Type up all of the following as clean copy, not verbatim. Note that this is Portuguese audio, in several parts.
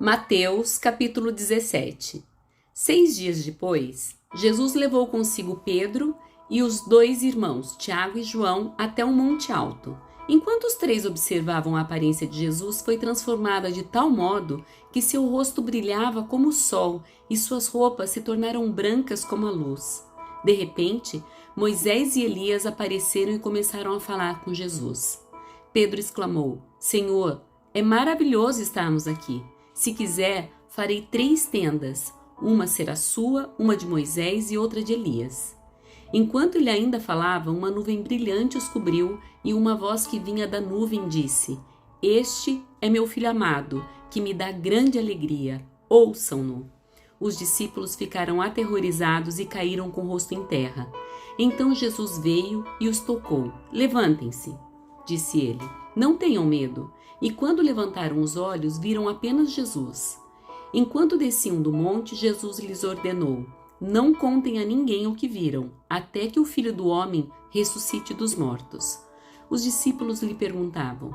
Mateus, capítulo 17. 6 dias depois, Jesus levou consigo Pedro e os dois irmãos, Tiago e João, até um monte alto. Enquanto os três observavam a aparência de Jesus, foi transformada de tal modo que seu rosto brilhava como o sol e suas roupas se tornaram brancas como a luz. De repente, Moisés e Elias apareceram e começaram a falar com Jesus. Pedro exclamou: Senhor, é maravilhoso estarmos aqui. Se quiser, farei 3 tendas. Uma será sua, uma de Moisés e outra de Elias. Enquanto ele ainda falava, uma nuvem brilhante os cobriu e uma voz que vinha da nuvem disse: Este é meu filho amado, que me dá grande alegria. Ouçam-no. Os discípulos ficaram aterrorizados e caíram com o rosto em terra. Então Jesus veio e os tocou. Levantem-se, disse ele. Não tenham medo. E quando levantaram os olhos, viram apenas Jesus. Enquanto desciam do monte, Jesus lhes ordenou: Não contem a ninguém o que viram, até que o Filho do Homem ressuscite dos mortos. Os discípulos lhe perguntavam: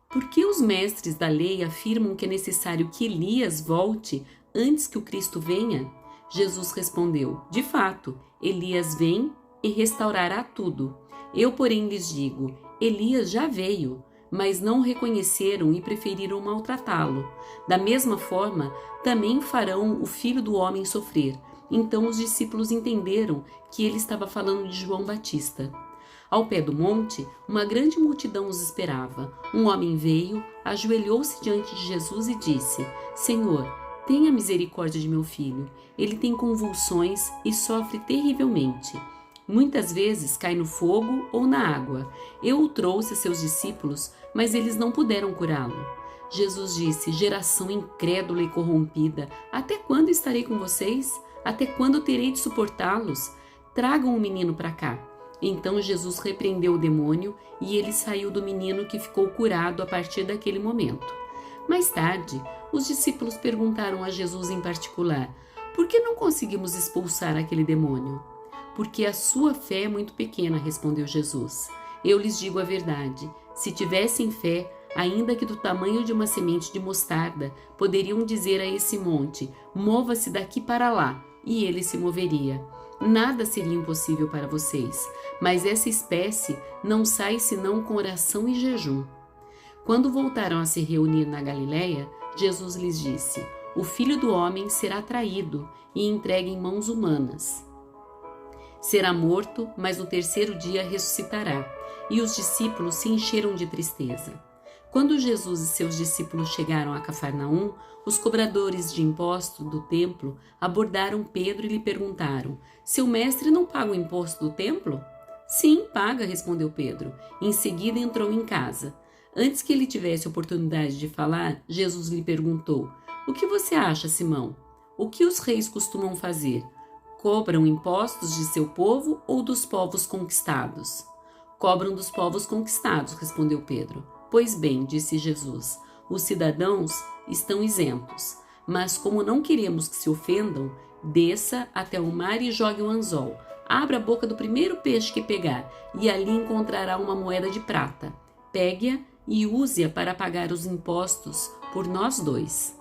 Por que os mestres da lei afirmam que é necessário que Elias volte antes que o Cristo venha? Jesus respondeu: De fato, Elias vem e restaurará tudo. Eu, porém, lhes digo: Elias já veio, mas não o reconheceram e preferiram maltratá-lo. Da mesma forma, também farão o Filho do Homem sofrer. Então os discípulos entenderam que ele estava falando de João Batista. Ao pé do monte, uma grande multidão os esperava. Um homem veio, ajoelhou-se diante de Jesus e disse: Senhor, tenha misericórdia de meu filho. Ele tem convulsões e sofre terrivelmente. Muitas vezes cai no fogo ou na água. Eu o trouxe a seus discípulos, mas eles não puderam curá-lo. Jesus disse: Geração incrédula e corrompida, até quando estarei com vocês? Até quando terei de suportá-los? Tragam o menino para cá. Então Jesus repreendeu o demônio e ele saiu do menino, que ficou curado a partir daquele momento. Mais tarde, os discípulos perguntaram a Jesus em particular: Por que não conseguimos expulsar aquele demônio? Porque a sua fé é muito pequena, respondeu Jesus. Eu lhes digo a verdade: se tivessem fé, ainda que do tamanho de uma semente de mostarda, poderiam dizer a esse monte: mova-se daqui para lá, e ele se moveria. Nada seria impossível para vocês, mas essa espécie não sai senão com oração e jejum. Quando voltaram a se reunir na Galileia, Jesus lhes disse: O Filho do Homem será traído e entregue em mãos humanas. Será morto, mas no 3º dia ressuscitará. E os discípulos se encheram de tristeza. Quando Jesus e seus discípulos chegaram a Cafarnaum, os cobradores de imposto do templo abordaram Pedro e lhe perguntaram: Seu mestre não paga o imposto do templo? Sim, paga, respondeu Pedro. Em seguida entrou em casa. Antes que ele tivesse oportunidade de falar, Jesus lhe perguntou: O que você acha, Simão? O que os reis costumam fazer? Cobram impostos de seu povo ou dos povos conquistados? Cobram dos povos conquistados, respondeu Pedro. Pois bem, disse Jesus, os cidadãos estão isentos, mas como não queremos que se ofendam, desça até o mar e jogue um anzol. Abra a boca do primeiro peixe que pegar, e ali encontrará uma moeda de prata. Pegue-a e use-a para pagar os impostos por nós 2.